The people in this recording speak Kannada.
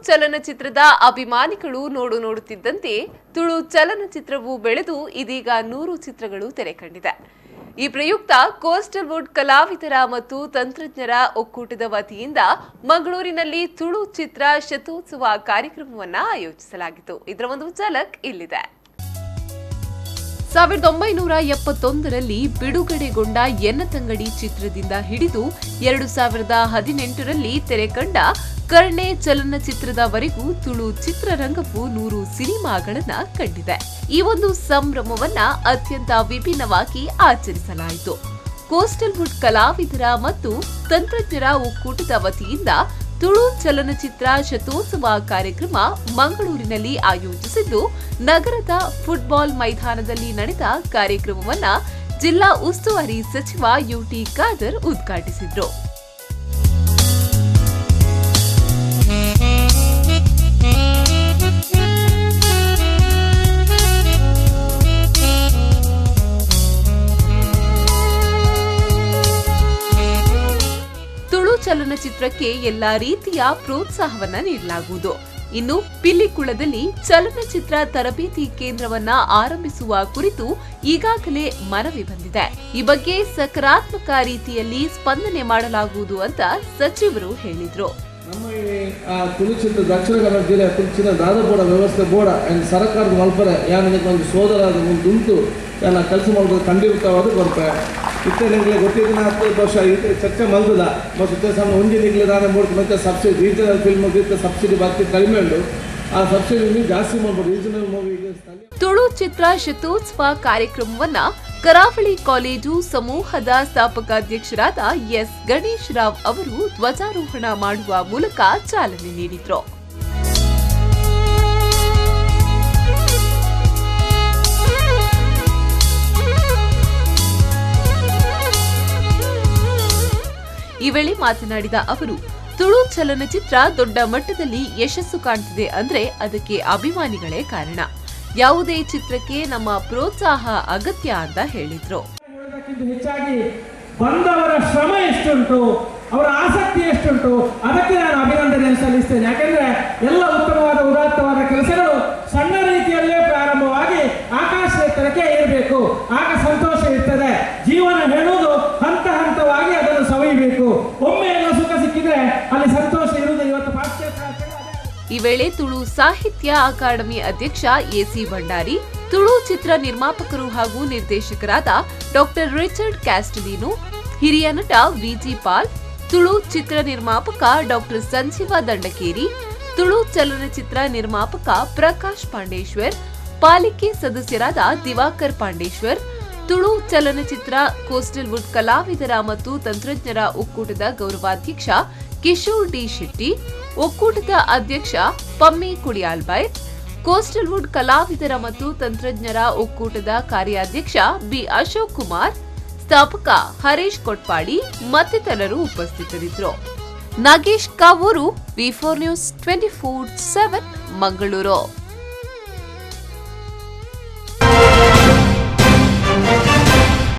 ಚಲನಚಿತ್ರದ ಅಭಿಮಾನಿಗಳು ನೋಡುತ್ತಿದ್ದಂತೆ ತುಳು ಚಲನಚಿತ್ರವು ಬೆಳೆದು ಇದೀಗ 100 ಚಿತ್ರಗಳು ತೆರೆ ಕಂಡಿದೆ. ಈ ಪ್ರಯುಕ್ತ ಕೋಸ್ಟಲ್ ವುಡ್ ಕಲಾವಿದರ ಮತ್ತು ತಂತ್ರಜ್ಞರ ಒಕ್ಕೂಟದ ವತಿಯಿಂದ ಮಂಗಳೂರಿನಲ್ಲಿ ತುಳು ಚಿತ್ರ ಶತೋತ್ಸವ ಕಾರ್ಯಕ್ರಮವನ್ನು ಆಯೋಜಿಸಲಾಗಿತ್ತು. ಇದರ ಒಂದು ಝಲಕ್ ಇಲ್ಲಿದೆ. 1971ರಲ್ಲಿ ಬಿಡುಗಡೆಗೊಂಡ ಎನ್ನತಂಗಡಿ ಚಿತ್ರದಿಂದ ಹಿಡಿದು 2018ರಲ್ಲಿ ತೆರೆ ಕಂಡ ಕರ್ಣೆ ಚಲನಚಿತ್ರದವರೆಗೂ ತುಳು ಚಿತ್ರರಂಗವು 100 ಸಿನಿಮಾಗಳನ್ನ ಕಂಡಿದೆ. ಈ ಒಂದು ಸಂಭ್ರಮವನ್ನ ಅತ್ಯಂತ ವಿಭಿನ್ನವಾಗಿ ಆಚರಿಸಲಾಯಿತು. ಕೋಸ್ಟಲ್ ವುಡ್ ಕಲಾವಿದರ ಮತ್ತು ತಂತ್ರಜ್ಞರ ಒಕ್ಕೂಟದ ವತಿಯಿಂದ ತುಳು ಚಲನಚಿತ್ರ ಶತೋತ್ಸವ ಕಾರ್ಯಕ್ರಮ ಮಂಗಳೂರಿನಲ್ಲಿ ಆಯೋಜಿಸಿದ್ದು, ನಗರದ ಫುಟ್ಬಾಲ್ ಮೈದಾನದಲ್ಲಿ ನಡೆದ ಕಾರ್ಯಕ್ರಮವನ್ನ ಜಿಲ್ಲಾ ಉಸ್ತುವಾರಿ ಸಚಿವ ಯುಟಿ ಖಾದರ್ ಉದ್ಘಾಟಿಸಿದ್ರು. ಚಲನಚಿತ್ರಕ್ಕೆ ಎಲ್ಲಾ ರೀತಿಯ ಪ್ರೋತ್ಸಾಹವನ್ನ ನೀಡಲಾಗುವುದು. ಇನ್ನು ಪಿಲ್ಲಿಕುಳದಲ್ಲಿ ಚಲನಚಿತ್ರ ತರಬೇತಿ ಕೇಂದ್ರವನ್ನ ಆರಂಭಿಸುವ ಕುರಿತು ಈಗಾಗಲೇ ಮನವಿ ಬಂದಿದೆ. ಈ ಬಗ್ಗೆ ಸಕಾರಾತ್ಮಕ ರೀತಿಯಲ್ಲಿ ಸ್ಪಂದನೆ ಮಾಡಲಾಗುವುದು ಅಂತ ಸಚಿವರು ಹೇಳಿದ್ರು. ನಮ್ಮ ತುಳುಚಿತ್ರ ದಕ್ಷಿಣ ಕನ್ನಡ ಜಿಲ್ಲೆ ತುಳುಚಿನ ದಾದಬೋಡ ವ್ಯವಸ್ಥೆ ಬೋಡ ಸರ್ಕಾರದ ಮಲ್ಪರೆ ಒಂದು ಸೋದರ ಉಂಟು ಕೆಲಸ ಮಾಡೋದು ಖಂಡಿತವಾದ ಬರ್ತಾರೆ. ಇತ್ತೆ ನಿಮಗೆ ಗೊತ್ತಿದ್ದ 10 ವರ್ಷ ಚರ್ಚೆ ಮಲ್ದದ ಮತ್ತು ಸಣ್ಣ ಒಂಜಿ ನಿಗ್ಲೆ ದಾನ ಮೂಡ್ತು ಮತ್ತೆ ಸಬ್ಸಿಡಿ ರೀಜನಲ್ ಫಿಲ್ಮ್ ಸಬ್ಸಿಡಿ ಬಾಕಿ ಕಡಿಮೆ ಉಂಟು. ಆ ಸಬ್ಸಿಡಿ ಜಾಸ್ತಿ ಮಾಡ್ಬೋದು ರೀಜನಲ್ ಮೂವಿಗೆ. ತುಳು ಚಿತ್ರ ಶತೋತ್ಸವ ಕಾರ್ಯಕ್ರಮವನ್ನ ಕರಾವಳಿ ಕಾಲೇಜು ಸಮೂಹದ ಸ್ಥಾಪಕಾಧ್ಯಕ್ಷರಾದ ಎಸ್ ಗಣೇಶ್ ರಾವ್ ಅವರು ಧ್ವಜಾರೋಹಣ ಮಾಡುವ ಮೂಲಕ ಚಾಲನೆ ನೀಡಿದ್ರು. ಈ ವೇಳೆ ಮಾತನಾಡಿದ ಅವರು, ತುಳು ಚಲನಚಿತ್ರ ದೊಡ್ಡ ಮಟ್ಟದಲ್ಲಿ ಯಶಸ್ಸು ಕಾಣ್ತಿದೆ ಅಂದ್ರೆ ಅದಕ್ಕೆ ಅಭಿಮಾನಿಗಳೇ ಕಾರಣ. ಯಾವುದೇ ಚಿತ್ರಕ್ಕೆ ನಮ್ಮ ಪ್ರೋತ್ಸಾಹ ಅಗತ್ಯ ಅಂತ ಹೇಳಿದ್ರು. ಹೆಚ್ಚಾಗಿ ಬಂದವರ ಶ್ರಮ ಎಷ್ಟುಂಟು, ಅವರ ಆಸಕ್ತಿ ಎಷ್ಟುಂಟು, ಅದಕ್ಕೆ ನಾನು ಅಭಿನಂದನೆಯನ್ನು ಸಲ್ಲಿಸ್ತೇನೆ. ಯಾಕೆಂದ್ರೆ ಎಲ್ಲ ಉತ್ತಮವಾದ ಉದಾತ್ತವಾದ ಕೆಲಸಗಳು ಸಣ್ಣ ರೀತಿಯಲ್ಲೇ ಪ್ರಾರಂಭವಾಗಿ ಆಕಾಶ ಎತ್ತರಕ್ಕೆ ಏರಬೇಕು. ಆಗ ಸಂತೋಷ ಇರ್ತದೆ. ಜೀವನ ಹೇಳುವುದು ಹಂತ ಹಂತವಾಗಿ ಅದನ್ನು ಸವಿಯಬೇಕು. ಒಮ್ಮೆ ಎಲ್ಲ ಸುಖ ಸಿಕ್ಕಿದ್ರೆ ಅಲ್ಲಿ ಸಂತೋಷ ಇರುವುದು. ಇವತ್ತು ಪಾಶ್ಚಾತ್ಯ. ಈ ವೇಳೆ ತುಳು ಸಾಹಿತ್ಯ ಅಕಾಡೆಮಿ ಅಧ್ಯಕ್ಷ ಎಸಿ ಭಂಡಾರಿ, ತುಳು ಚಿತ್ರ ನಿರ್ಮಾಪಕರು ಹಾಗೂ ನಿರ್ದೇಶಕರಾದ ಡಾಕ್ಟರ್ ರಿಚರ್ಡ್ ಕ್ಯಾಸ್ಟಲಿನೋ, ಹಿರಿಯ ನಟ ವಿಜಿ ಪಾಲ್, ತುಳು ಚಿತ್ರ ನಿರ್ಮಾಪಕ ಡಾಕ್ಟರ್ ಸಂಜೀವ ದಂಡಕೇರಿ, ತುಳು ಚಲನಚಿತ್ರ ನಿರ್ಮಾಪಕ ಪ್ರಕಾಶ್ ಪಾಂಡೇಶ್ವರ್, ಪಾಲಿಕೆ ಸದಸ್ಯರಾದ ದಿವಾಕರ್ ಪಾಂಡೇಶ್ವರ್, ತುಳು ಚಲನಚಿತ್ರ ಕೋಸ್ಟಲ್ ವುಡ್ ಕಲಾವಿದರ ಮತ್ತು ತಂತ್ರಜ್ಞರ ಒಕ್ಕೂಟದ ಗೌರವಾಧ್ಯಕ್ಷ ಕಿಶೋರ್ ಡಿ ಶೆಟ್ಟಿ, ಒಕ್ಕೂಟದ ಅಧ್ಯಕ್ಷ ಪಮ್ಮಿ ಕುಡಿಯಾಲ್ಬೈ, ಕೋಸ್ಟಲ್ ವುಡ್ ಕಲಾವಿದರ ಮತ್ತು ತಂತ್ರಜ್ಞರ ಒಕ್ಕೂಟದ ಕಾರ್ಯಾಧ್ಯಕ್ಷ ಬಿ ಅಶೋಕ್ ಕುಮಾರ್, ಸ್ಥಾಪಕ ಹರೀಶ್ ಕೊಟ್ಪಾಡಿ ಮತ್ತಿತರರು ಉಪಸ್ಥಿತರಿದ್ದರು. ನಾಗೇಶ್ ಕಾವೂರು, ವಿ4 ನ್ಯೂಸ್ 24/7 ಮಂಗಳೂರು.